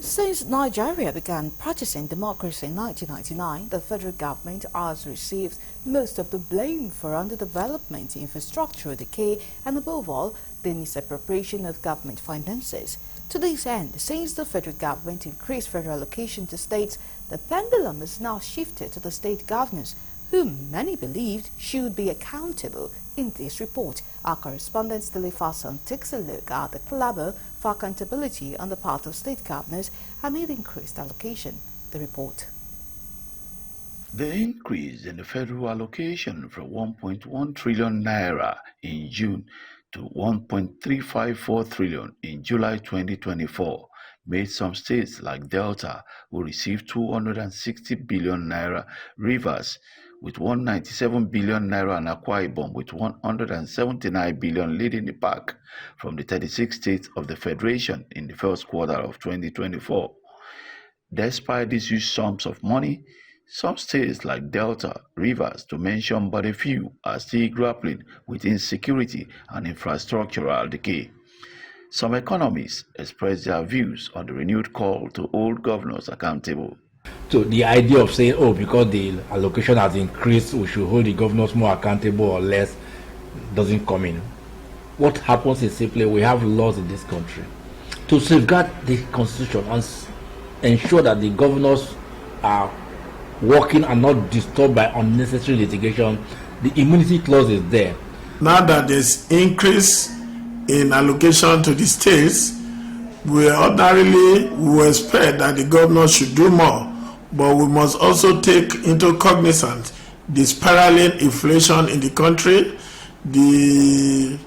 Since Nigeria began practicing democracy in 1999, the federal government has received most of the blame for underdevelopment, infrastructural decay, and above all, the misappropriation of government finances. To this end, since the federal government increased federal allocation to states, the pendulum is now shifted to the state governors, whom many believed should be accountable. In this report, our correspondent Stele Fason takes a look at the clamor for accountability on the part of state governors amid increased allocation. The report. The increase in the federal allocation from 1.1 trillion naira in June to 1.354 trillion in July 2024 made some states like Delta, who received 260 billion naira, Rivers with 197 billion naira, and Akwa Ibom with 179 billion leading the pack from the 36 states of the Federation in the first quarter of 2024. Despite these huge sums of money, some states like Delta, Rivers, to mention but a few, are still grappling with insecurity and infrastructural decay. Some economists express their views on the renewed call to hold governors accountable. So the idea of saying, oh, because the allocation has increased, we should hold the governors more accountable or less, doesn't come in. What happens is simply we have laws in this country to safeguard the constitution and ensure that the governors are working and not disturbed by unnecessary litigation. The immunity clause is there. Now that there's increase in allocation to the states, we ordinarily will expect that the governors should do more, but we must also take into cognizance the spiraling inflation in the country, the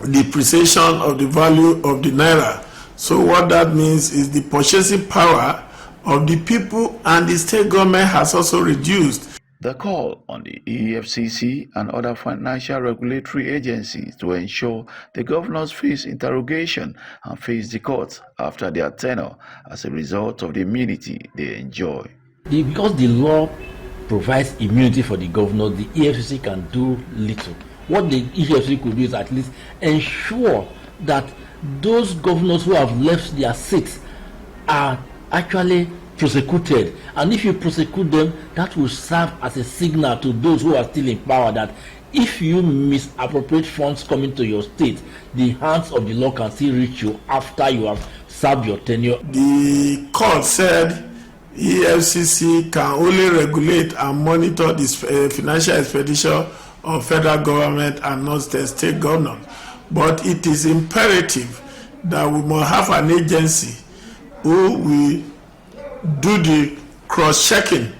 depreciation of the value of the naira. So what that means is the purchasing power of the people and the state government has also reduced. The call on the EFCC and other financial regulatory agencies to ensure the governors face interrogation and face the courts after their tenure as a result of the immunity they enjoy. Because the law provides immunity for the governor, the EFCC can do little. What the EFCC could do is at least ensure that those governors who have left their seats are actually prosecuted, and if you prosecute them, that will serve as a signal to those who are still in power that if you misappropriate funds coming to your state, the hands of the law can still reach you after you have served your tenure. The court said EFCC can only regulate and monitor this financial expenditure of federal government and not the state government, but it is imperative that we must have an agency who will do the cross-checking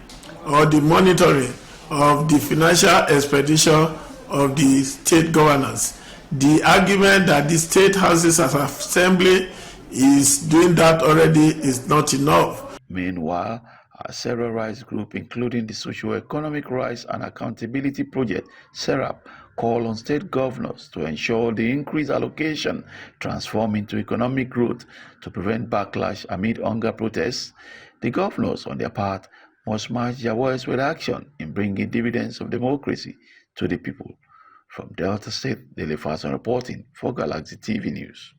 or the monitoring of the financial expenditure of the state governance. The argument that the state houses of assembly is doing that already is not enough. Meanwhile, several rights groups, including the Socio-Economic Rights and Accountability Project, SERAP, call on state governors to ensure the increased allocation transform into economic growth to prevent backlash amid hunger protests. The governors, on their part, must match their words with action in bringing dividends of democracy to the people. From Delta State, Stele Fason reporting for Galaxy TV News.